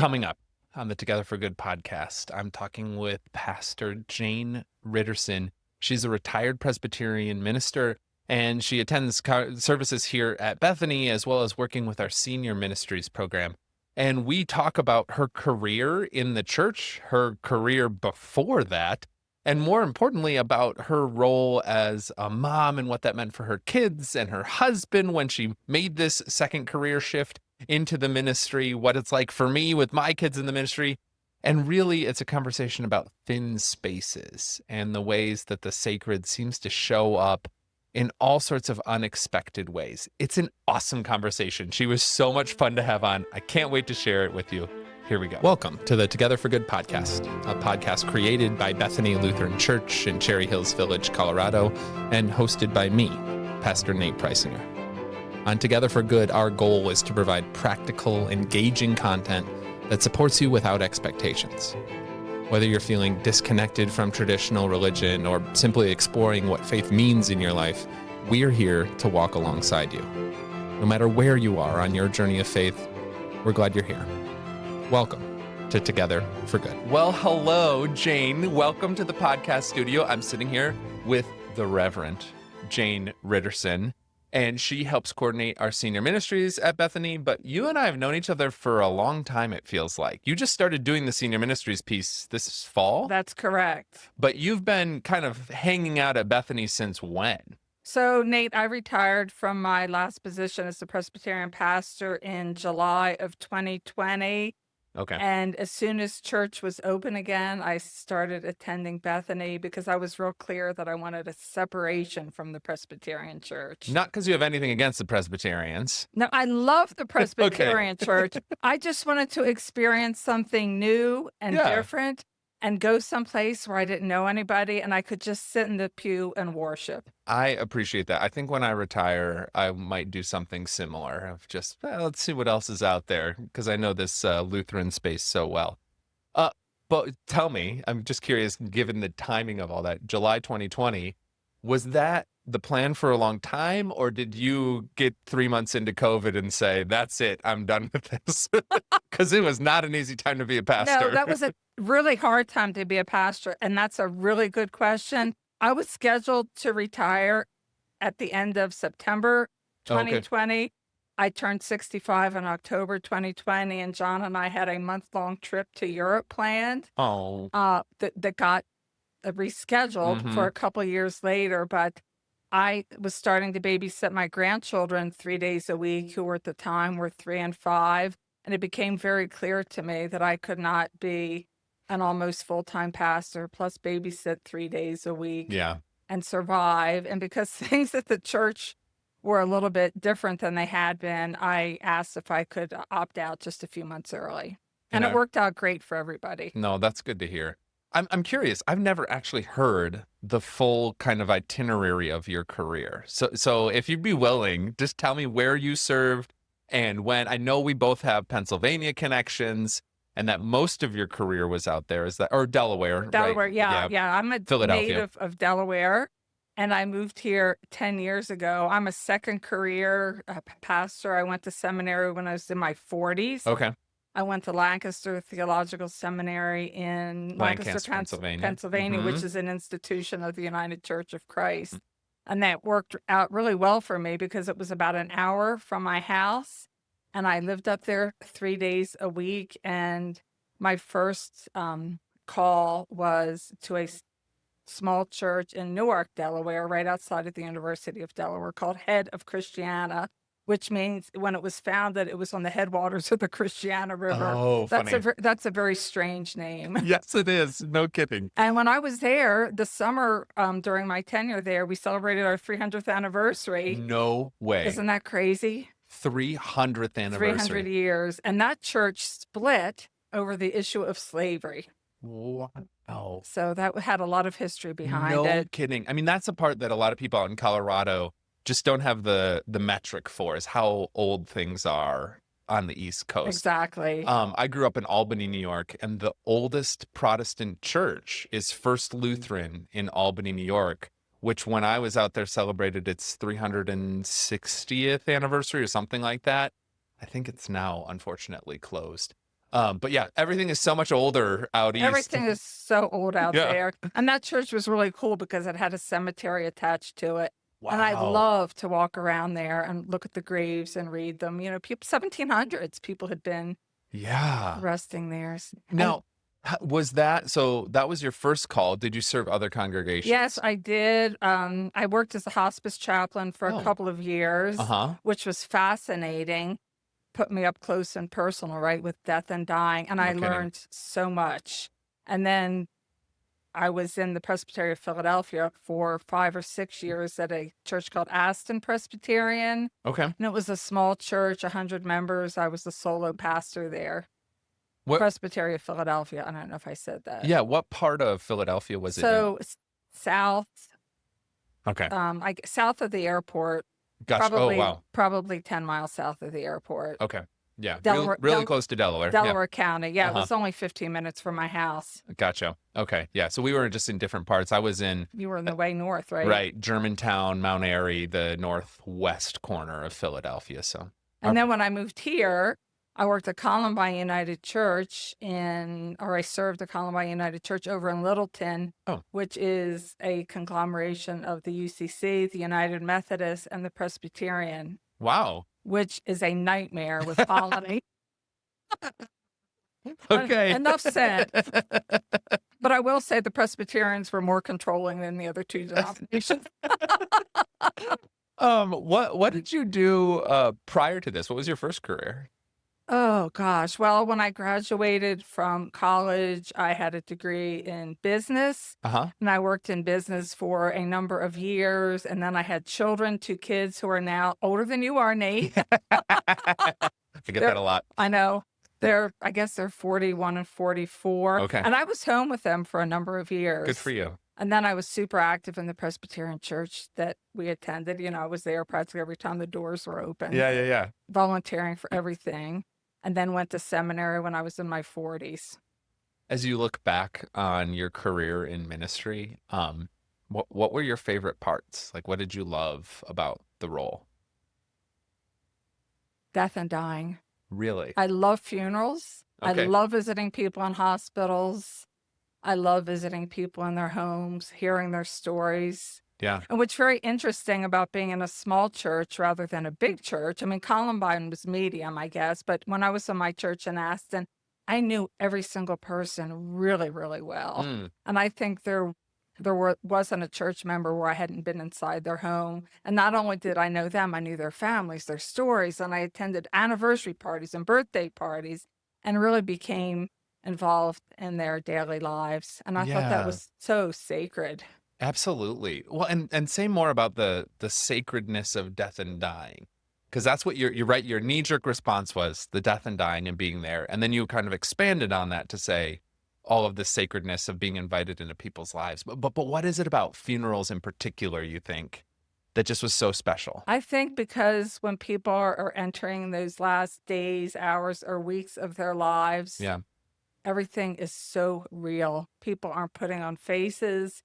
Coming up on the Together for Good podcast, I'm talking with Pastor Jane Ritterson. She's a retired Presbyterian minister, and she attends services here at Bethany, as well as working with our senior ministries program. And we talk about her career in the church, her career before that, and more importantly, about her role as a mom and what that meant for her kids and her husband when she made this second career shift into the ministry, what it's like for me with my kids in the ministry. And really, it's a conversation about thin spaces and the ways that the sacred seems to show up in all sorts of unexpected ways. It's an awesome conversation. She was so much fun to have on. I can't wait to share it with you. Here we go. Welcome to the Together for Good podcast, a podcast created by Bethany Lutheran Church in Cherry Hills Village, Colorado, and hosted by me, Pastor Nate Preisinger. On Together for Good, our goal is to provide practical, engaging content that supports you without expectations. Whether you're feeling disconnected from traditional religion or simply exploring what faith means in your life, we're here to walk alongside you. No matter where you are on your journey of faith, we're glad you're here. Welcome to Together for Good. Well, hello, Jane. Welcome to the podcast studio. I'm sitting here with the Reverend Jane Ritterson, and she helps coordinate our senior ministries at Bethany. But you and I have known each other for a long time, it feels like. You just started doing the senior ministries piece this fall. That's correct. But you've been kind of hanging out at Bethany since when? So, Nate, I retired from my last position as the Presbyterian pastor in July of 2020. Okay. And as soon as church was open again, I started attending Bethany because I was real clear that I wanted a separation from the Presbyterian church. Not because you have anything against the Presbyterians. No, I love the Presbyterian church. I just wanted to experience something new and different and go someplace where I didn't know anybody and I could just sit in the pew and worship. I appreciate that. I think when I retire, I might do something similar of just, let's see what else is out there, because I know this Lutheran space so well. But tell me, I'm just curious, given the timing of all that, July 2020, was that the plan for a long time, or did you get 3 months into COVID and say, that's it, I'm done with this? Because it was not an easy time to be a pastor. No, that was a really hard time to be a pastor, and that's a really good question. I was scheduled to retire at the end of September 2020. Okay. I turned 65 in October 2020, and John and I had a month-long trip to Europe planned. That got rescheduled for a couple years later, but I was starting to babysit my grandchildren 3 days a week, who were at the time were 3 and 5, and it became very clear to me that I could not be an almost full-time pastor plus babysit 3 days a week and survive. And because things at the church were a little bit different than they had been, I asked if I could opt out just a few months early. And it worked out great for everybody. No, that's good to hear. I'm curious. I've never actually heard the full kind of itinerary of your career. So if you'd be willing, just tell me where you served and when. I know we both have Pennsylvania connections, and that most of your career was out there. Is that, or Delaware? Delaware, right? Yeah. I'm a native of Delaware, and I moved here 10 years ago. I'm a second career pastor. I went to seminary when I was in my 40s. Okay. I went to Lancaster Theological Seminary in Lancaster, Pennsylvania, which is an institution of the United Church of Christ. And that worked out really well for me because it was about an hour from my house. And I lived up there 3 days a week. And my first call was to a small church in Newark, Delaware, right outside of the University of Delaware, called Head of Christiana, which means when it was founded, it was on the headwaters of the Christiana River. Oh, funny. That's a very strange name. Yes, it is. No kidding. And when I was there, the summer during my tenure there, we celebrated our 300th anniversary. No way. Isn't that crazy? 300th anniversary. 300 years. And that church split over the issue of slavery. Wow. So that had a lot of history behind it. No kidding. I mean, that's a part that a lot of people out in Colorado just don't have the metric for, is how old things are on the East Coast. Exactly. I grew up in Albany, New York, and the oldest Protestant church is First Lutheran in Albany, New York, which when I was out there celebrated its 360th anniversary or something like that. I think it's now unfortunately closed. But yeah, everything is so much older out east. Everything is so old out Yeah. there. And that church was really cool because it had a cemetery attached to it. And I Wow. love to walk around there and look at the graves and read them. You know, people 1700s people had been Yeah. resting there. And Now, was that so? That was your first call. Did you serve other yes, congregations? I did. I worked as a hospice chaplain for a Oh, couple of years, uh-huh. which was fascinating. Put me up close and personal, right, with death and dying. And I No kidding. learned so much. And then I was in the Presbytery of Philadelphia for 5 or 6 years at a church called Aston Presbyterian, Okay. and it was a small church, 100 members. I was the solo pastor there. What? Presbytery of Philadelphia. I don't know if I said that. Yeah. What part of Philadelphia was it in? So south, Okay. south of the airport, Gotcha. Oh, wow. probably 10 miles south of the airport. Okay. Yeah. Delaware, Really close to Delaware. Delaware County. Yeah, it Uh-huh. was only 15 minutes from my house. Gotcha. Okay. Yeah. So we were just in different parts. I was in, You were in the way north, right? right, Germantown, Mount Airy, the northwest corner of Philadelphia. So, And then when I moved here, I worked at Columbine United Church I served at Columbine United Church over in Littleton, Oh. which is a conglomeration of the UCC, the United Methodist, and the Presbyterian, wow. which is a nightmare with Colony. Okay. Enough said. But I will say the Presbyterians were more controlling than the other two denominations. What did you do prior to this? What was your first career? Oh gosh. Well, when I graduated from college, I had a degree in business, Uh-huh. and I worked in business for a number of years. And then I had children, 2 kids who are now older than you are, Nate. I get that a lot. I know. I guess they're 41 and 44. Okay. And I was home with them for a number of years. Good for you. And then I was super active in the Presbyterian church that we attended. You know, I was there practically every time the doors were open. Yeah. Volunteering for everything. And then went to seminary when I was in my 40s. As you look back on your career in ministry, what were your favorite parts? Like, what did you love about the role? Death and dying. Really? I love funerals. Okay. I love visiting people in hospitals. I love visiting people in their homes, hearing their stories. Yeah. And what's very interesting about being in a small church rather than a big church, I mean, Columbine was medium, I guess, but when I was in my church in Aston, I knew every single person really, really well. And I think there wasn't a church member where I hadn't been inside their home. And not only did I know them, I knew their families, their stories, and I attended anniversary parties and birthday parties and really became involved in their daily lives. And I thought that Yeah. was so sacred. Absolutely. Well, and say more about the sacredness of death and dying, because that's what you're right. Your knee-jerk response was the death and dying and being there, and then you kind of expanded on that to say all of the sacredness of being invited into people's lives. But what is it about funerals in particular, you think, that just was so special? I think because when people are entering those last days, hours, or weeks of their lives, Yeah. everything is so real. People aren't putting on faces.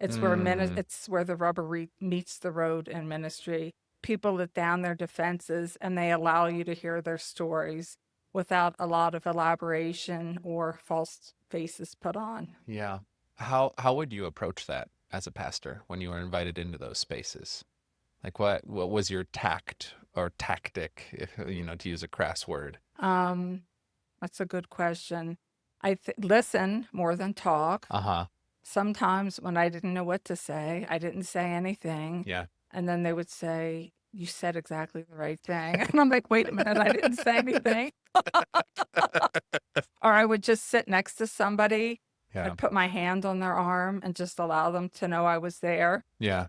It's where it's where the rubber meets the road in ministry. People let down their defenses and they allow you to hear their stories without a lot of elaboration or false faces put on. Yeah. How would you approach that as a pastor when you were invited into those spaces? Like what was your tact or tactic, if to use a crass word? That's a good question. I listen more than talk. Uh-huh. Sometimes when I didn't know what to say, I didn't say anything. Yeah. And then they would say, "You said exactly the right thing." And I'm like, "Wait a minute, I didn't say anything." Or I would just sit next to somebody. Yeah. I'd put my hand on their arm and just allow them to know I was there. Yeah.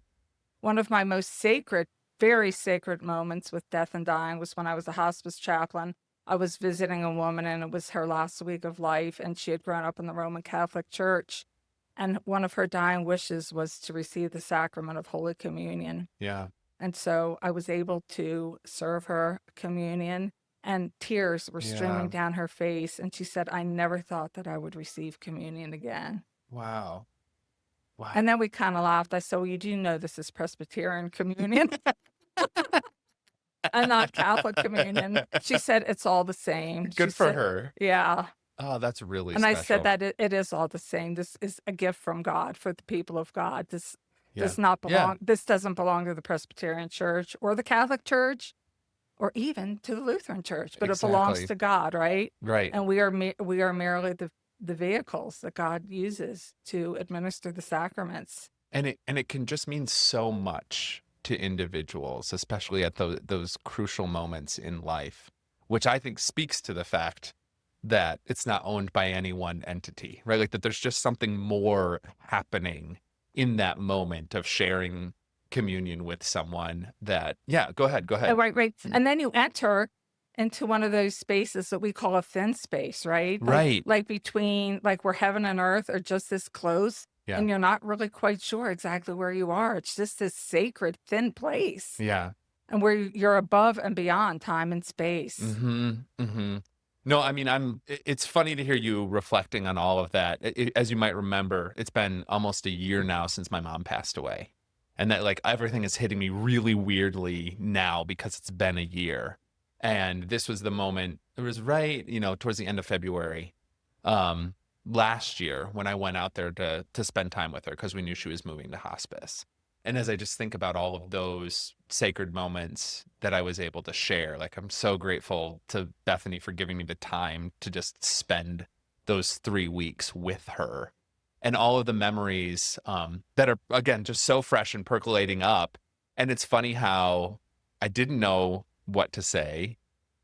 One of my most sacred, very sacred moments with death and dying was when I was a hospice chaplain. I was visiting a woman and it was her last week of life, and she had grown up in the Roman Catholic Church. And one of her dying wishes was to receive the sacrament of Holy Communion. Yeah. And so I was able to serve her communion, and tears were streaming down her face. And she said, "I never thought that I would receive communion again." Wow. Wow. And then we kind of laughed. I said, "Well, you do know this is Presbyterian communion." and not Catholic communion. She said it's all the same. She Good for said, her. yeah. Oh, that's really And I said special. that it is all the same. This is a gift from God for the people of God. This Yeah. does not Yeah, belong. This doesn't belong to the Presbyterian Church or the Catholic Church or even to the Lutheran Church, but it belongs exactly. to God, right? Right. And we are merely the vehicles that God uses to administer the sacraments. And it can just mean so much to individuals, especially at those crucial moments in life, which I think speaks to the fact that it's not owned by any one entity, right? Like that there's just something more happening in that moment of sharing communion with someone that, yeah, go ahead, go Oh, ahead. right, right. And then you enter into one of those spaces that we call a thin space, right? Right. Like between like where heaven and earth are just this close, Yeah. and you're not really quite sure exactly where you are. It's just this sacred thin place, Yeah. and where you're above and beyond time and space. Mm-hmm. Mm-hmm. No, I mean, it's funny to hear you reflecting on all of that. As you might remember, it's been almost a year now since my mom passed away. And that like everything is hitting me really weirdly now because it's been a year. And this was the moment, it was right, towards the end of February, um, last year when I went out there to spend time with her because we knew she was moving to hospice. And as I just think about all of those sacred moments that I was able to share, like I'm so grateful to Bethany for giving me the time to just spend those 3 weeks with her and all of the memories that are, again, just so fresh and percolating up. And it's funny how I didn't know what to say.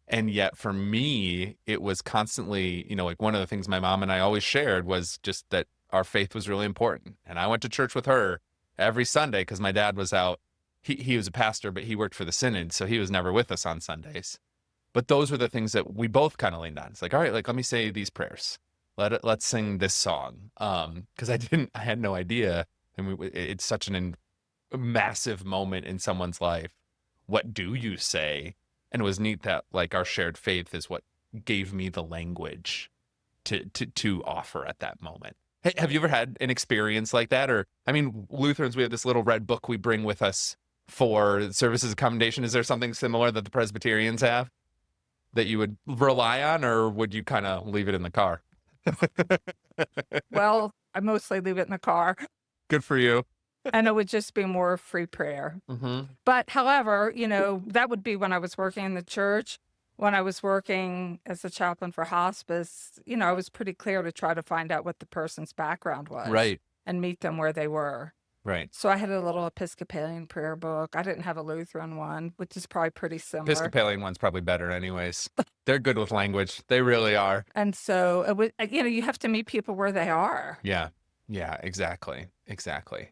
And yet for me, it was constantly, like one of the things my mom and I always shared was just that our faith was really important. And I went to church with her every Sunday because my dad was out. He was a pastor, but he worked for the synod, so he was never with us on Sundays. But those were the things that we both kind of leaned on. It's like, all right, like let me say these prayers. Let's sing this song. Because I had no idea. And it's such a massive moment in someone's life. What do you say? And it was neat that like our shared faith is what gave me the language to offer at that moment. Hey, have you ever had an experience like that? Or, I mean, Lutherans, we have this little red book we bring with us for services of commendation. Is there something similar that the Presbyterians have that you would rely on, or would you kind of leave it in the car? Well, I mostly leave it in the car, Good for you. and it would just be more free prayer. Mm-hmm. But however, that would be when I was working in the church. When I was working as a chaplain for hospice, I was pretty clear to try to find out what the person's background was. Right. And meet them where they were. Right. So I had a little Episcopalian prayer book. I didn't have a Lutheran one, which is probably pretty similar. Episcopalian one's probably better anyways. They're good with language. They really are. And so it was, you have to meet people where they are. Yeah. Yeah, exactly. Exactly.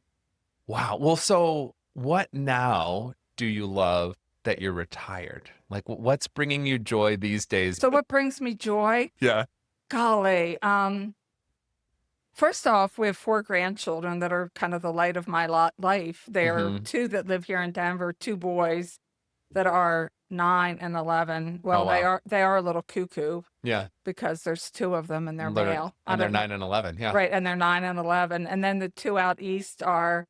Wow. Well, so what now do you love that you're retired? Like what's bringing you joy these days? So what brings me joy? Yeah. Golly. First off, we have 4 grandchildren that are kind of the light of my life. There are 2 that live here in Denver, 2 boys that are 9 and 11. Well, Oh, wow. they are a little cuckoo Yeah. because there's 2 of them and they're They're- male. And they're 9 and 11. Yeah. Right, and they're 9 and 11. And then the 2 out east are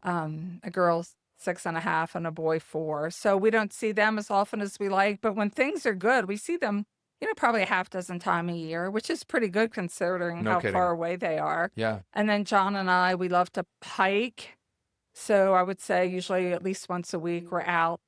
a girl 6.5 and a boy 4. So we don't see them as often as we like, but when things are good, we see them, probably a half dozen times a year, which is pretty good considering No how kidding. far away they are. Yeah. And then John and I, we love to hike. So I would say usually at least once a week we're out,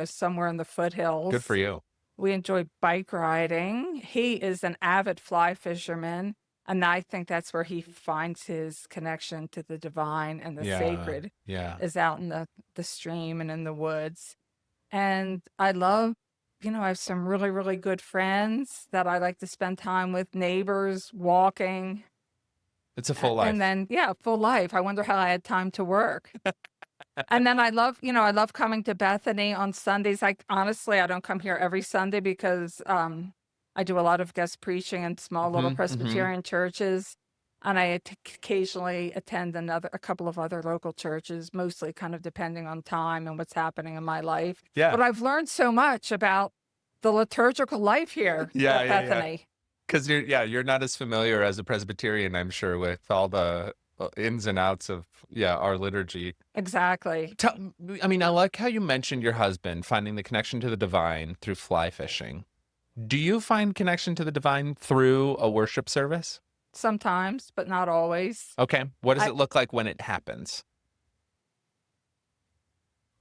somewhere in the foothills. Good for you. We enjoy bike riding. He is an avid fly fisherman. And I think that's where he finds his connection to the divine and the sacred Yeah. is out in the stream and in the woods. And I love, I have some really, really good friends that I like to spend time with, neighbors, walking. It's a full life. And then, full life. I wonder how I had time to work. And then I love coming to Bethany on Sundays. Honestly, I don't come here every Sunday because I do a lot of guest preaching in small little Presbyterian churches. And I occasionally attend a couple of other local churches, mostly kind of depending on time and what's happening in my life. Yeah. But I've learned so much about the liturgical life here at Bethany. Because you're not as familiar as a Presbyterian, I'm sure, with all the ins and outs of our liturgy. Exactly. I mean, I like how you mentioned your husband finding the connection to the divine through fly fishing. Do you find connection to the divine through a worship service? Sometimes, but not always. Okay. What does I it look like when it happens?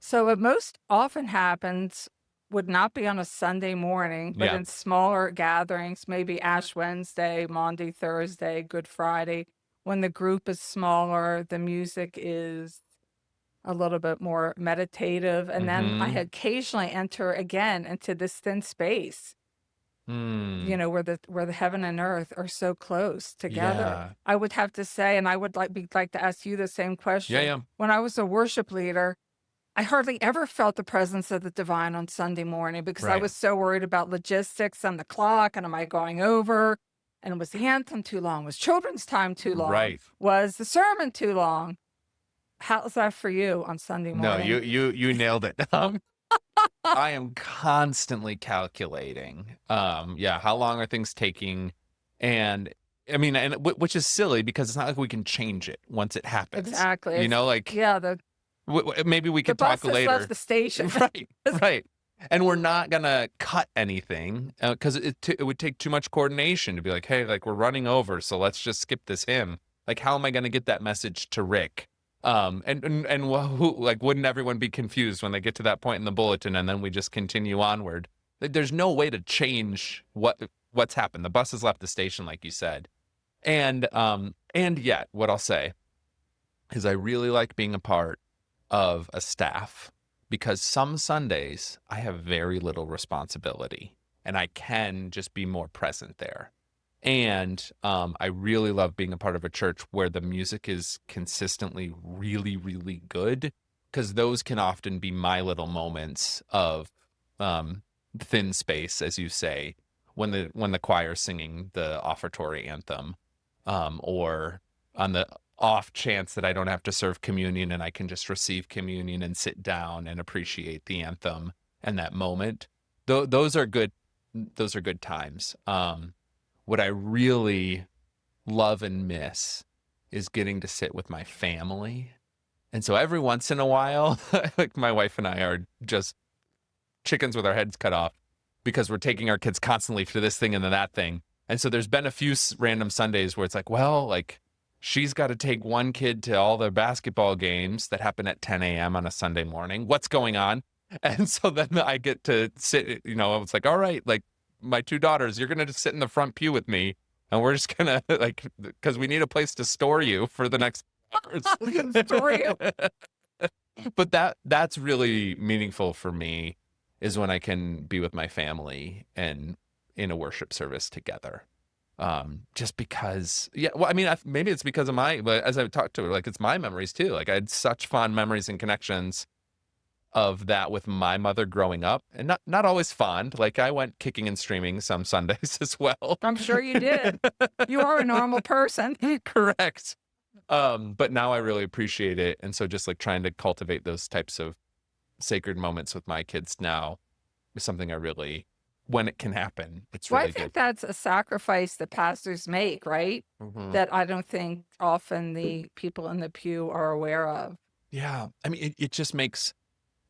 So it most often happens would not be on a Sunday morning, but Yeah. in smaller gatherings, maybe Ash Wednesday, Maundy Thursday, Good Friday, when the group is smaller, the music is a little bit more meditative, and then I Mm-hmm. occasionally enter again into this thin space, Hmm. where the heaven and earth are so close together. Yeah. I would have to say, and I would like to ask you the same Yeah, question. yeah. When I was a worship leader, I hardly ever felt the presence of the divine on Sunday morning because I Right. was so worried about logistics and the clock and am I going over? And was the anthem too long? Was children's time too long? Right. Was the sermon too long? How's that for you on Sunday No, morning? you nailed it. I am constantly calculating. Yeah, how long are things taking? And I mean, which is silly because it's not like we can change it once it happens. Exactly. You know, like Yeah, maybe we the could talk bus has left later. the station. Right, right. And we're not gonna cut anything because it would take too much coordination to be like, hey, like we're running over, so let's just skip this hymn. Like, how am I gonna get that message to Rick? And who, like, wouldn't everyone be confused when they get to that point in the bulletin and then we just continue onward? There's no way to change what's happened. The bus has left the station, like you said. And yet, what I'll say is I really like being a part of a staff because some Sundays I have very little responsibility and I can just be more present there. And I really love being a part of a church where the music is consistently really, really good because those can often be my little moments of thin space, as you say, when the choir's singing the offertory anthem, or on the off chance that I don't have to serve communion and I can just receive communion and sit down and appreciate the anthem and that moment. Those are good. Those are good times. What I really love and miss is getting to sit with my family. And so every once in a while, like my wife and I are just chickens with our heads cut off because we're taking our kids constantly to this thing and then that thing. And so there's been a few random Sundays where it's like, well, like she's got to take one kid to all the basketball games that happen at 10 a.m. on a Sunday morning. What's going on? And so then I get to sit, I was like, all right, like my two daughters, you're going to just sit in the front pew with me. And we're just going to like, because we need a place to store you for the next hours. Store you. But that's really meaningful for me is when I can be with my family and in a worship service together. Just because, well, I mean, maybe it's because of but as I've talked to her, like it's my memories too. Like I had such fond memories and connections of that with my mother growing up, and not always fond. Like I went kicking and streaming some Sundays as well. I'm sure you did. You are a normal person. Correct. But now I really appreciate it. And so just like trying to cultivate those types of sacred moments with my kids now is something I really, when it can happen, it's Well, really I think good. that's a sacrifice that pastors make, right? Mhm. That I don't think often the people in the pew are aware of. Yeah. I mean, it just makes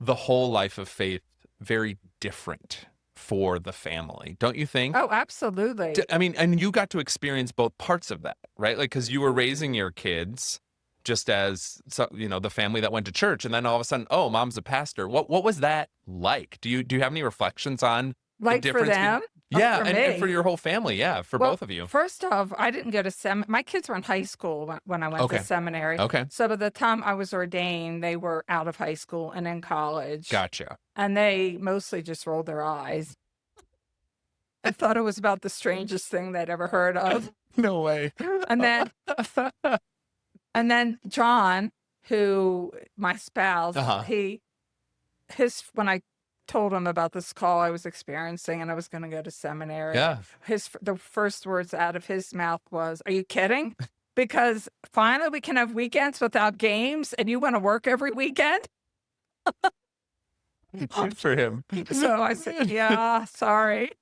the whole life of faith very different for the family, don't you think? Oh, absolutely. I mean, and you got to experience both parts of that, right? Like, because you were raising your kids just as the family that went to church, and then all of a sudden, oh, mom's a pastor. What was that like? Do you have any reflections on the Like for difference? them? Or Yeah, for and for me? your whole family, yeah, for Well, both of you. first off, I didn't go to my kids were in high school when I went Okay. to seminary. Okay, So by the time I was ordained, they were out of high school and in college. gotcha. And they mostly just rolled their eyes. I thought it was about the strangest thing they'd ever heard of. No way. And then and then John, who my spouse, Uh-huh. when I told him about this call I was experiencing and I was going to go to seminary, Yeah. the first words out of his mouth was, "Are you kidding? Because finally we can have weekends without games, and you want to work every weekend?" Good for him. So I said, "Yeah, sorry."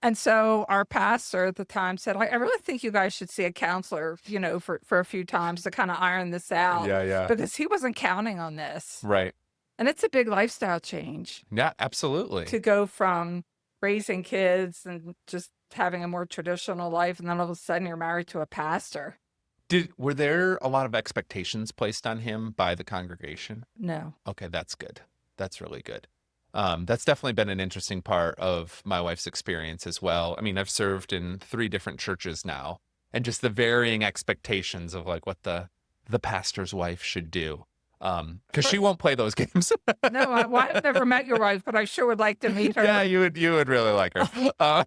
And so our pastor at the time said, I really think you guys should see a counselor, for a few times to kind of iron this out Yeah, yeah. because he wasn't counting on this. Right. And it's a big lifestyle change Yeah, absolutely. to go from raising kids and just having a more traditional life. And then all of a sudden you're married to a pastor. Were there a lot of expectations placed on him by the congregation? No. Okay, that's good. That's really good. That's definitely been an interesting part of my wife's experience as well. I mean, I've served in 3 different churches now, and just the varying expectations of like what the pastor's wife should do. Because she won't play those games. No, I've never met your wife, but I sure would like to meet her. Yeah, you would really like her.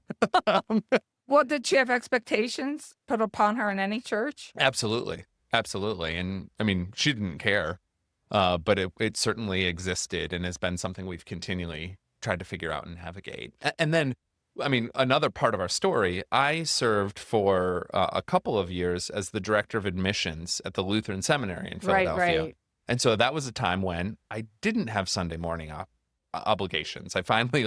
Well, did she have expectations put upon her in any church? Absolutely. Absolutely. And I mean, she didn't care, but it certainly existed and has been something we've continually tried to figure out and navigate. And then, I mean, another part of our story, I served for a couple of years as the director of admissions at the Lutheran Seminary in Philadelphia. Right. And so that was a time when I didn't have Sunday morning obligations. I finally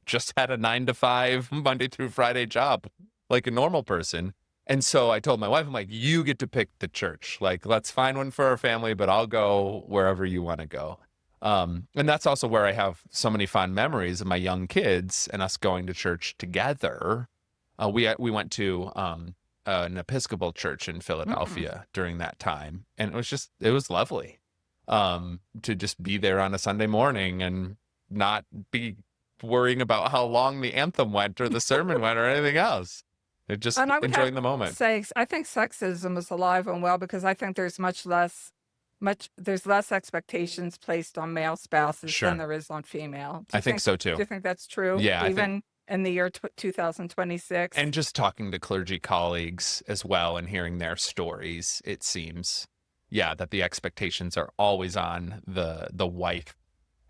just had a 9 to 5 Monday through Friday job like a normal person. And so I told my wife, I'm like, you get to pick the church. Like, let's find one for our family, but I'll go wherever you want to go. And that's also where I have so many fond memories of my young kids and us going to church together. We went to an Episcopal church in Philadelphia during that time. And it was lovely to just be there on a Sunday morning and not be worrying about how long the anthem went or the sermon went or anything else. Just enjoying the moment. I think sexism is alive and well because I think there's less expectations placed on male spouses than there is on female. I think so too. Do you think that's true? Yeah. Even in the year 2026? And just talking to clergy colleagues as well and hearing their stories, it seems, that the expectations are always on the wife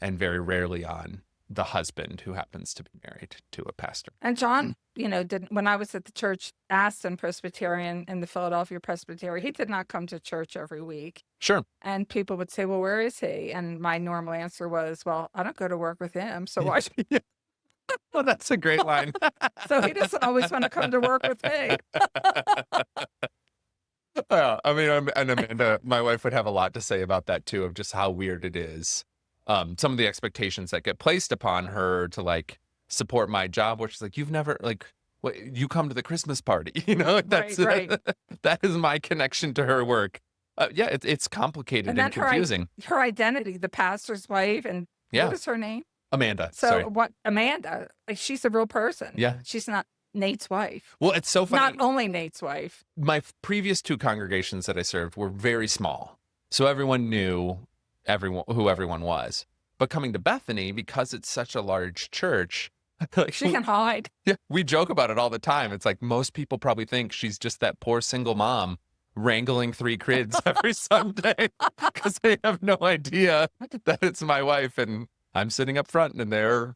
and very rarely on the husband who happens to be married to a pastor. And John, when I was at the church, Aston Presbyterian in the Philadelphia Presbytery, he did not come to church every week. Sure. And people would say, well, where is he? And my normal answer was, well, I don't go to work with him, so why should he? Well, that's a great line. So he doesn't always want to come to work with me. I mean, and Amanda, my wife would have a lot to say about that too, of just how weird it is. Some of the expectations that get placed upon her to support my job, which is you've never you come to the Christmas party, that's right. That is my connection to her work. It's complicated and confusing. Her identity, the pastor's wife, and what is her name? Amanda. So sorry. What? Amanda? She's a real person. Yeah. She's not Nate's wife. Well, it's so funny. Not only Nate's wife. My previous 2 congregations that I served were very small, so everyone knew who everyone was. But coming to Bethany, because it's such a large church, she can hide. Yeah, we joke about it all the time. It's most people probably think she's just that poor single mom wrangling 3 kids every Sunday because they have no idea that it's my wife and I'm sitting up front and they're,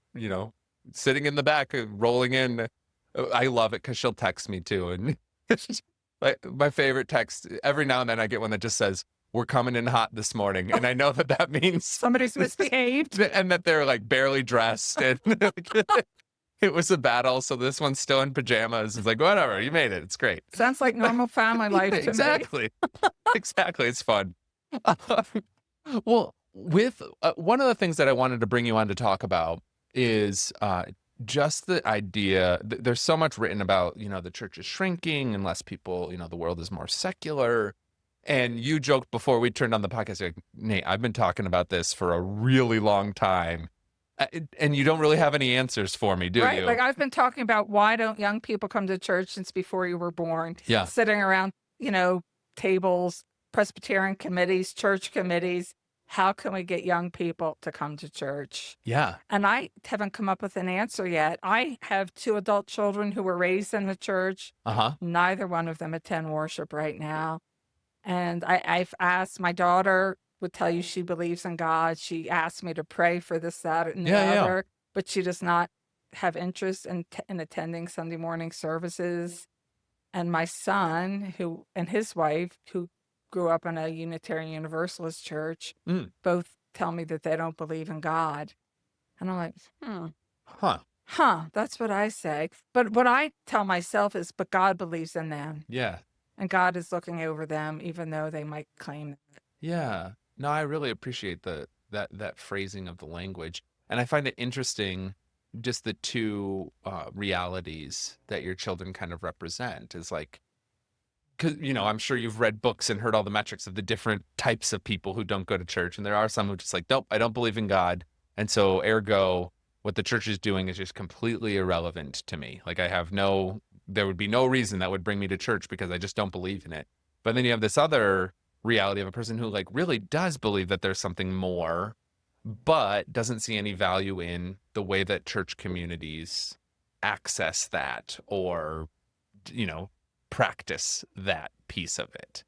sitting in the back, rolling in. I love it because she'll text me too. And my favorite text, every now and then I get one that just says, we're coming in hot this morning. And I know that means somebody's misbehaved and that they're barely dressed. And it was a battle. So this one's still in pajamas. It's whatever, you made it. It's great. Sounds like normal family life to exactly. me. Exactly. It's fun. Well, with one of the things that I wanted to bring you on to talk about is just the idea, there's so much written about, the church is shrinking and less people, the world is more secular. And you joked before we turned on the podcast, Nate, I've been talking about this for a really long time. And you don't really have any answers for me, do you? Right. I've been talking about why don't young people come to church since before you were born? Yeah. Sitting around, tables, Presbyterian committees, church committees. How can we get young people to come to church? Yeah. And I haven't come up with an answer yet. I have 2 adult children who were raised in the church. Neither one of them attend worship right now. And I've asked, my daughter would tell you she believes in God. She asked me to pray for this, that, and the other, but she does not have interest in attending Sunday morning services. And my son, and his wife, who grew up in a Unitarian Universalist church, both tell me that they don't believe in God. And I'm like, Huh. That's what I say. But what I tell myself is, but God believes in them, Yeah. and God is looking over them, even though they might claim that. Yeah. No, I really appreciate that phrasing of the language. And I find it interesting just the two realities that your children kind of represent is like, because I'm sure you've read books and heard all the metrics of the different types of people who don't go to church, and there are some who just like, nope, I don't believe in God, and so ergo, what the church is doing is just completely irrelevant to me. Like there would be no reason that would bring me to church because I just don't believe in it. But then you have this other reality of a person who like really does believe that there's something more, but doesn't see any value in the way that church communities access that or you know practice that piece of it.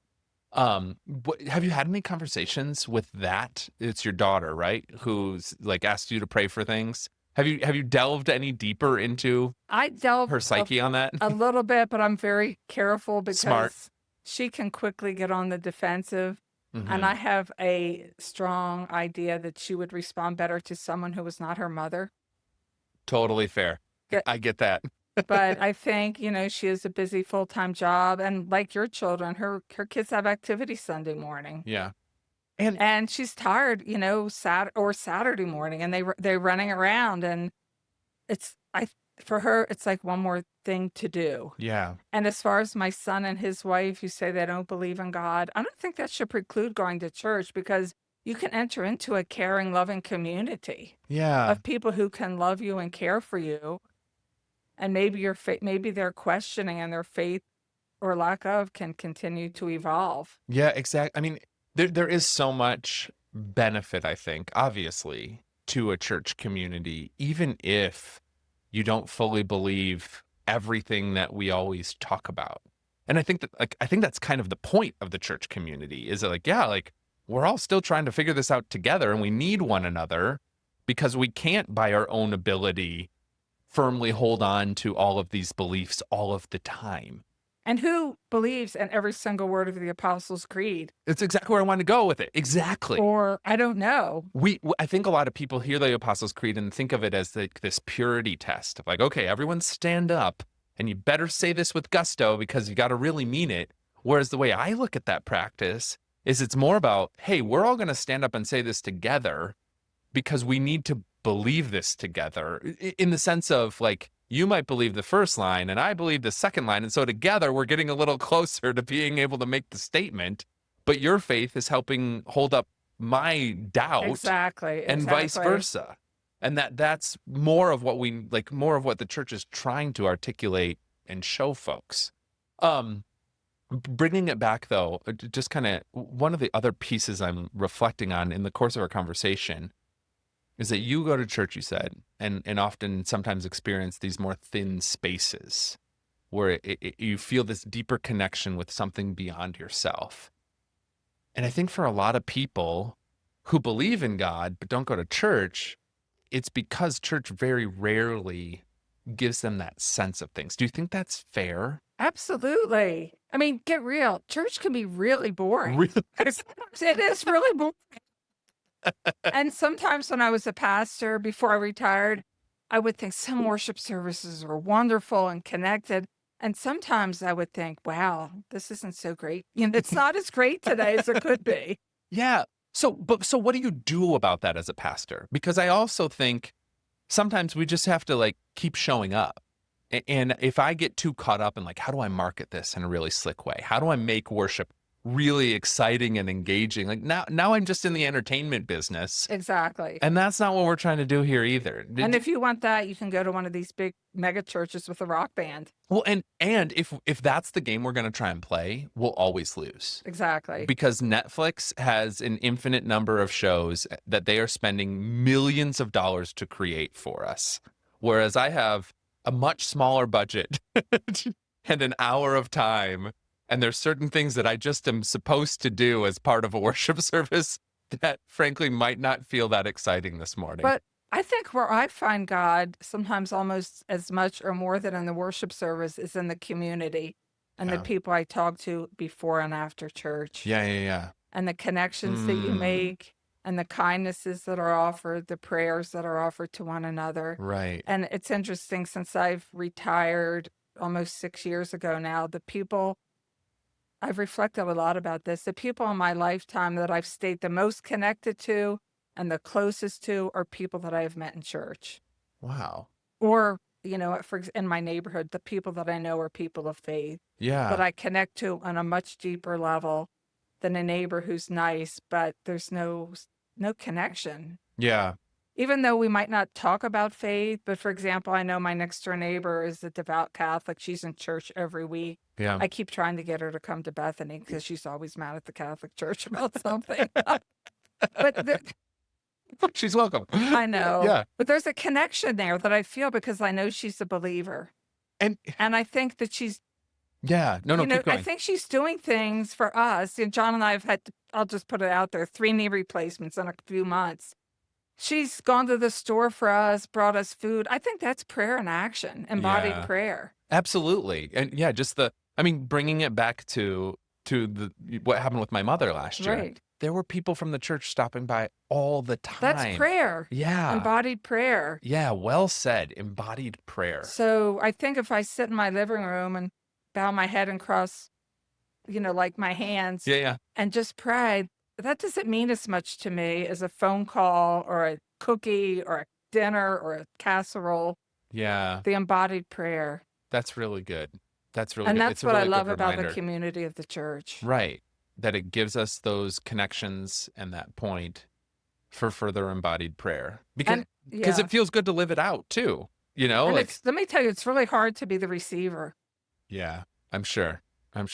Have you had any conversations with that? It's your daughter, right? Who's like asked you to pray for things. Have you delved any deeper into I delve her psyche on that? a little bit, but I'm very careful Smart. because she can quickly get on the defensive. And Hmm. I have a strong idea that she would respond better to someone who was not her mother. Totally fair. Get- I get that. But I think, she has a busy full-time job. And like your children, her kids have activity Sunday morning. Yeah. And And she's tired, Saturday morning, and they're running around, and for her, it's like one more thing to do. yeah. And as far as my son and his wife who say they don't believe in God, I don't think that should preclude going to church, because you can enter into a caring, loving community Yeah. of people who can love you and care for you. And maybe maybe their questioning and their faith or lack of can continue to evolve. Yeah, exactly. I mean, there is so much benefit, I think, obviously, to a church community, even if you don't fully believe everything that we always talk about. And I think that's kind of the point of the church community is that like, yeah, like we're all still trying to figure this out together and we need one another because we can't by our own ability firmly hold on to all of these beliefs all of the time. And who believes in every single word of the Apostles' Creed? It's exactly where I want to go with it. Exactly. Or I don't know. I think a lot of people hear the Apostles' Creed and think of it as like this purity test of like, okay, everyone stand up and you better say this with gusto because you got to really mean it. Whereas the way I look at that practice is it's more about, hey, we're all going to stand up and say this together because we need to believe this together in the sense of like, you might believe the first line and I believe the second line. And so together we're getting a little closer to being able to make the statement, but your faith is helping hold up my doubt. Exactly. And vice versa. And that's more of what more of what the church is trying to articulate and show folks. Bringing it back though, just kind of one of the other pieces I'm reflecting on in the course of our conversation is that you go to church, you said, and often sometimes experience these more thin spaces where you feel this deeper connection with something beyond yourself. And I think for a lot of people who believe in God but don't go to church, it's because church very rarely gives them that sense of things. Do you think that's fair? Absolutely. I mean, get real. Church can be really boring. Really? It is really boring. And sometimes when I was a pastor, before I retired, I would think some worship services were wonderful and connected. And sometimes I would think, wow, this isn't so great. It's not as great today as it could be. Yeah. So what do you do about that as a pastor? Because I also think sometimes we just have to like keep showing up. And if I get too caught up in like, how do I market this in a really slick way? How do I make worship really exciting and engaging? Like now I'm just in the entertainment business. Exactly. And that's not what we're trying to do here either. And if you want that, you can go to one of these big mega churches with a rock band. Well, and if that's the game we're going to try and play, we'll always lose. Exactly. Because Netflix has an infinite number of shows that they are spending millions of dollars to create for us. Whereas I have a much smaller budget and an hour of time. And there's certain things that I just am supposed to do as part of a worship service that frankly might not feel that exciting this morning. But I think where I find God sometimes almost as much or more than in the worship service is in the community and the people I talk to before and after church. Yeah. And the connections that you make and the kindnesses that are offered, the prayers that are offered to one another. Right. And it's interesting, since I've retired almost 6 years ago now, I've reflected a lot about this. The people in my lifetime that I've stayed the most connected to and the closest to are people that I have met in church. Wow. Or, in my neighborhood, the people that I know are people of faith that Yeah. I connect to on a much deeper level than a neighbor who's nice, but there's no connection. Yeah. Even though we might not talk about faith, but for example, I know my next door neighbor is a devout Catholic. She's in church every week. Yeah. I keep trying to get her to come to Bethany because she's always mad at the Catholic Church about something. But She's welcome. I know. Yeah. But there's a connection there that I feel because I know she's a believer. And I think that she's, yeah. No, keep I going. think she's doing things for us. John and I have had, I'll just put it out there, 3 knee replacements in a few months. She's gone to the store for us, brought us food. I think that's prayer in action, embodied Yeah. prayer. Absolutely. And yeah, just bringing it back to what happened with my mother last year. Right. There were people from the church stopping by all the time. That's prayer. Yeah. Embodied prayer. Yeah, well said. Embodied prayer. So I think if I sit in my living room and bow my head and cross, like my hands Yeah. and just pray, that doesn't mean as much to me as a phone call or a cookie or a dinner or a casserole. Yeah. The embodied prayer. That's really good. That's really And good. that's It's a what I really good love about the reminder. community of the church. Right. That it gives us those connections and that point for further embodied prayer. Because Yeah. it feels good to live it out too. And let me tell you, it's really hard to be the receiver. Yeah, I'm sure.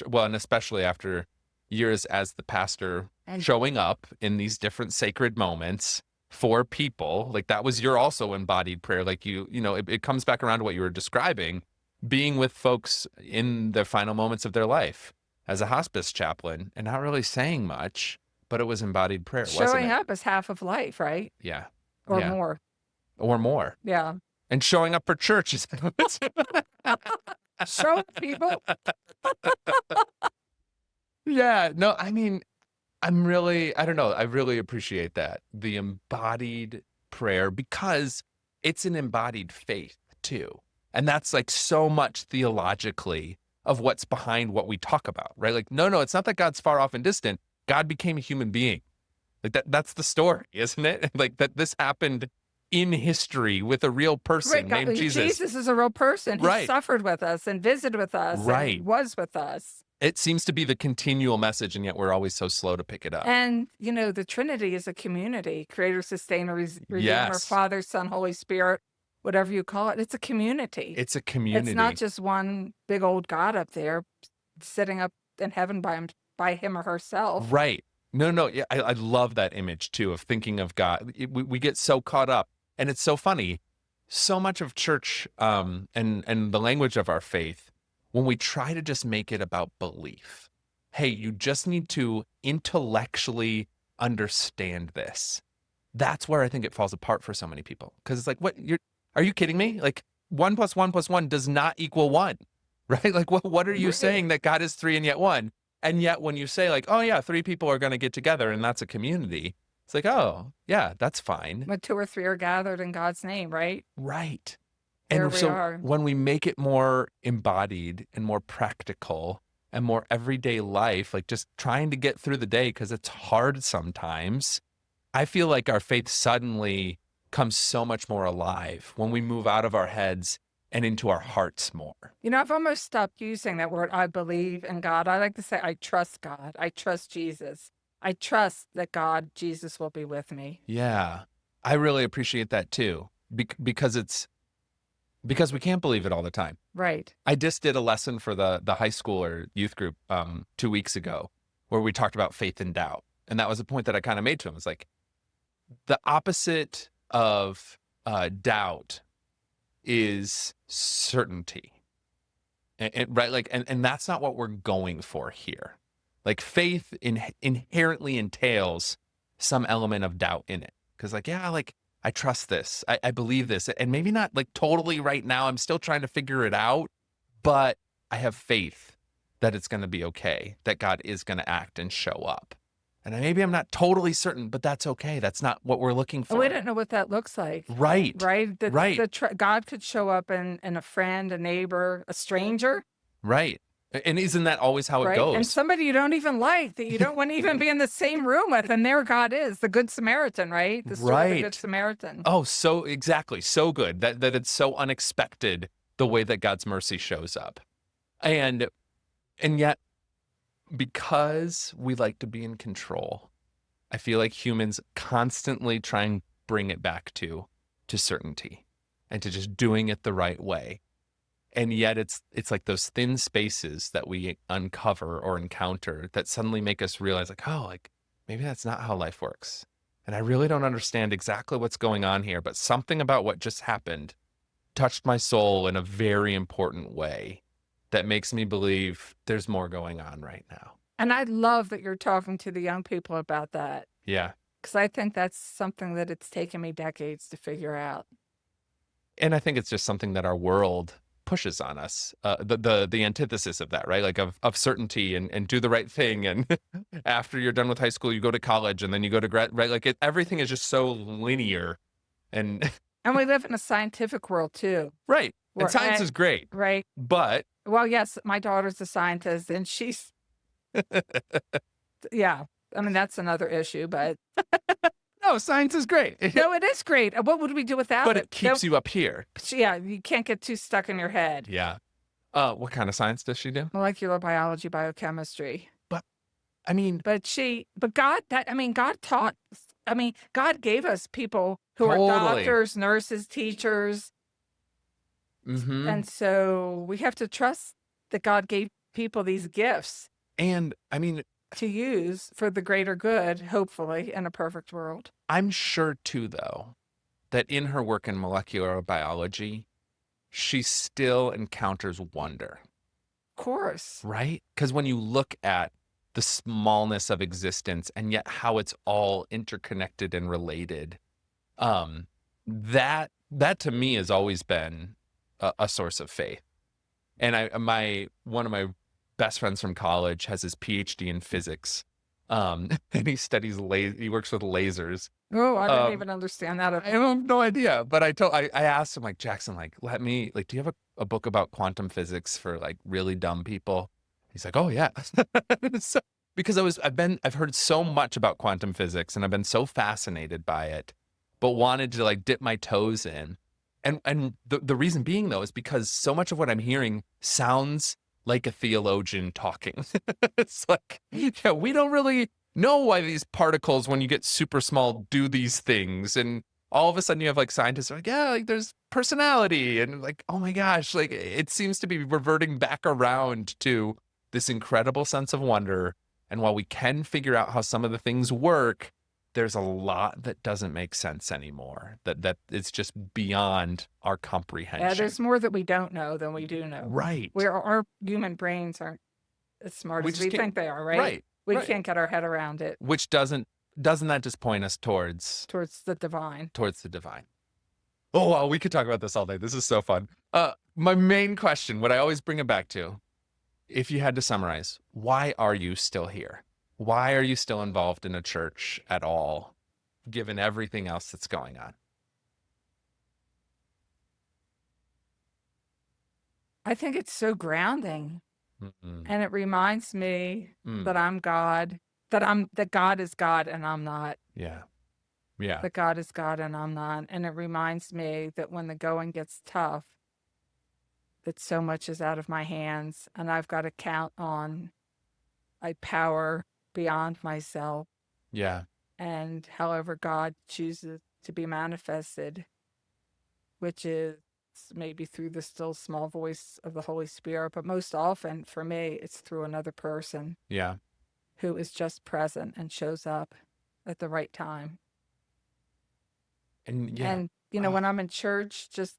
Well, and especially after years as the pastor And showing up in these different sacred moments for people, like that was your also embodied prayer. Like it comes back around to what you were describing, being with folks in the final moments of their life as a hospice chaplain and not really saying much, but it was embodied prayer, wasn't showing it? up is half of life, right? Yeah. Or Yeah. more. Or more. Yeah. And showing up for church is Show people. Yeah, no, I mean, I don't know, I really appreciate that. The embodied prayer, because it's an embodied faith too. And that's like so much theologically of what's behind what we talk about, right? Like, no, it's not that God's far off and distant. God became a human being. Like that's the story, isn't it? Like that this happened in history with a real person Right, named Jesus. Jesus is a real person. He Right. suffered with us and visited with us. Right. And was with us. It seems to be the continual message, and yet we're always so slow to pick it up. And, the Trinity is a community. Creator, Sustainer, Redeemer, Yes. Father, Son, Holy Spirit, whatever you call it. It's a community. It's a community. It's not just one big old God up there sitting up in heaven by him or herself. Right. No. Yeah, I love that image too of thinking of God. We get so caught up, and it's so funny. So much of church and the language of our faith, when we try to just make it about belief. Hey, you just need to intellectually understand this. That's where I think it falls apart for so many people. Because it's like, are you kidding me? Like 1 + 1 + 1 does not equal 1, right? Like what are you Right. saying that God is 3 and yet 1? And yet when you say like, oh yeah, 3 people are going to get together and that's a community, it's like, oh yeah, that's fine. When 2 or 3 are gathered in God's name, right? Right. There And we so are. when we make it more embodied and more practical and more everyday life, like just trying to get through the day because it's hard sometimes, I feel like our faith suddenly comes so much more alive when we move out of our heads and into our hearts more. I've almost stopped using that word, I believe in God. I like to say, I trust God. I trust Jesus. I trust that God, Jesus will be with me. Yeah, I really appreciate that too, because we can't believe it all the time. Right. I just did a lesson for the high school or youth group 2 weeks ago where we talked about faith and doubt. And that was a point that I kind of made to him. It's like the opposite of doubt is certainty. Right? Like, and that's not what we're going for here. Like faith inherently entails some element of doubt in it. Because like, yeah, like I trust this. I believe this. And maybe not like totally right now. I'm still trying to figure it out. But I have faith that it's going to be okay, that God is going to act and show up. And maybe I'm not totally certain, but that's okay. That's not what we're looking And we for. don't know what that looks like, Right. right? Right. God could show up in a friend, a neighbor, a stranger, Right. And isn't that always how it right? And goes? somebody you don't even like, that you don't want to even be in the same room with, and there God is, the Good Samaritan, right? The story of the Good Right. Samaritan. Oh, so exactly. So good that it's so unexpected the way that God's mercy shows up. And yet, because we like to be in control, I feel like humans constantly try and bring it back to certainty and to just doing it the right way. And yet it's like those thin spaces that we uncover or encounter that suddenly make us realize, like, oh, like maybe that's not how life works. And I really don't understand exactly what's going on here, but something about what just happened touched my soul in a very important way that makes me believe there's more going on right now. And I love that you're talking to the young people about that, Yeah. because I think that's something that it's taken me decades to figure out. And I think it's just something that our world pushes on us. The antithesis of that, right? Like of certainty and do the right thing. And after you're done with high school, you go to college and then you go to grad, right? Like everything is just so linear. And And we live in a scientific world too. right. And where science is great. Right. But Well, yes, my daughter's a scientist and she's, yeah, I mean, that's another issue, but no, science is great. no, it is great. What would we do without But it? it keeps you up here. Yeah, you can't get too stuck in your head. Yeah. What kind of science does she do? Molecular biology, biochemistry. But I mean, But God, God taught, God gave us people who are Totally. doctors, nurses, teachers. mhm. And so we have to trust that God gave people these gifts And I mean, to use for the greater good, hopefully, in a perfect world. I'm sure too, though, that in her work in molecular biology, she still encounters wonder, Of course. right? Because when you look at the smallness of existence and yet how it's all interconnected and related, that to me has always been a source of faith. And one of my best friends from college has his PhD in physics, and he studies he works with lasers. Oh, I didn't Um, even understand that. I have no idea, but I asked him, like, Jackson, like, do you have a book about quantum physics for like really dumb people? He's like, oh yeah. So, because I've heard so much about quantum physics and I've been so fascinated by it, but wanted to like dip my toes in. And the reason being though is because so much of what I'm hearing sounds like a theologian talking. It's like, yeah, we don't really know why these particles, when you get super small, do these things. And all of a sudden you have like scientists are like, yeah, like there's personality. And like, oh my gosh, like it seems to be reverting back around to this incredible sense of wonder. And while we can figure out how some of the things work, there's a lot that doesn't make sense anymore. That it's just beyond our comprehension. Yeah, there's more that we don't know than we do know. Right. Where our human brains aren't as smart as we think they are, right? Right. We right. can't get our head around it. Which doesn't that just point us towards the divine? Towards the divine. Oh, wow, we could talk about this all day. This is so fun. My main question, what I always bring it back to, if you had to summarize, why are you still here? Why are you still involved in a church at all, given everything else that's going on? I think it's so grounding. Mm-mm. And it reminds me Mm. that I'm God, that God is God and I'm not. Yeah. Yeah. That God is God and I'm not. And it reminds me that when the going gets tough, that so much is out of my hands and I've got to count on a power beyond myself. Yeah. And however God chooses to be manifested, which is maybe through the still small voice of the Holy Spirit, but most often for me, it's through another person. Yeah. Who is just present and shows up at the right time. And yeah. And when I'm in church, just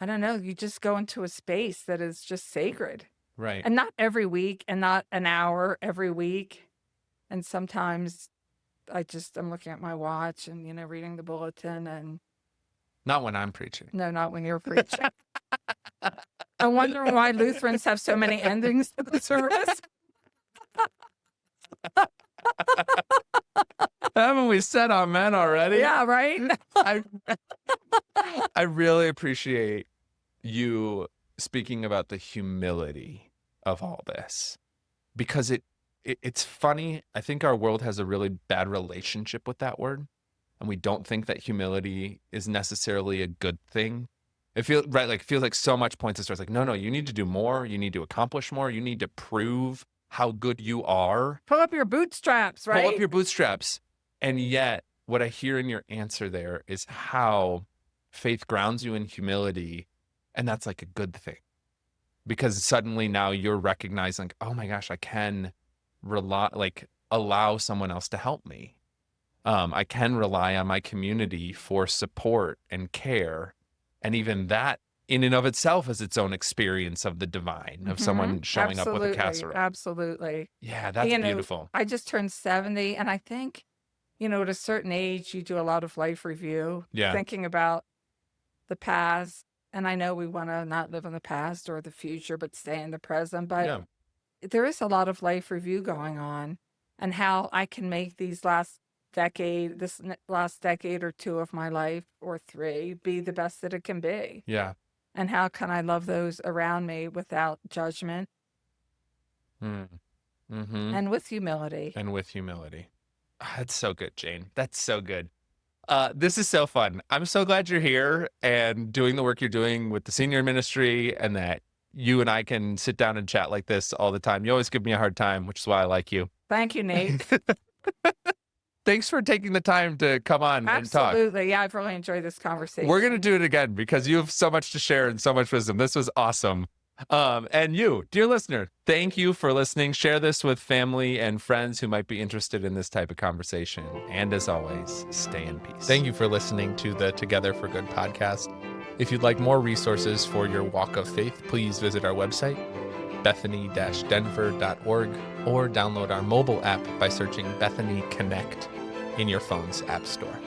I don't know, you just go into a space that is just sacred. Right. And not every week and not an hour every week. And sometimes I'm looking at my watch and, reading the bulletin and. Not when I'm preaching. No, not when you're preaching. I wonder why Lutherans have so many endings to the service. Haven't we said amen already? Yeah, right? I really appreciate you speaking about the humility of all this, because it's funny. I think our world has a really bad relationship with that word, and we don't think that humility is necessarily a good thing. It feels right, like it feels like so much points us towards like, no, you need to do more, you need to accomplish more, you need to prove how good you are. Pull up your bootstraps, right? Pull up your bootstraps. And yet, what I hear in your answer there is how faith grounds you in humility, and that's like a good thing. Because suddenly now you're recognizing, oh my gosh, I can rely, like allow someone else to help me. I can rely on my community for support and care. And even that in and of itself is its own experience of the divine, of someone showing up with a casserole. Absolutely. Yeah, that's beautiful. I just turned 70, and I think, at a certain age, you do a lot of life review, thinking about the past. And I know we want to not live in the past or the future, but stay in the present. But there is a lot of life review going on, and how I can make this last decade or two of my life, or 3, be the best that it can be. Yeah. And how can I love those around me without judgment and with humility. That's so good, Jane. That's so good. This is so fun. I'm so glad you're here and doing the work you're doing with the senior ministry, and that you and I can sit down and chat like this all the time. You always give me a hard time, which is why I like you. Thank you, Nate. Thanks for taking the time to come on and talk. Absolutely. Yeah, I've really enjoyed this conversation. We're going to do it again because you have so much to share and so much wisdom. This was awesome. And you, dear listener, thank you for listening. Share this with family and friends who might be interested in this type of conversation. And as always, stay in peace. Thank you for listening to the Together for Good podcast. If you'd like more resources for your walk of faith, please visit our website, bethany-denver.org, or download our mobile app by searching Bethany Connect in your phone's app store.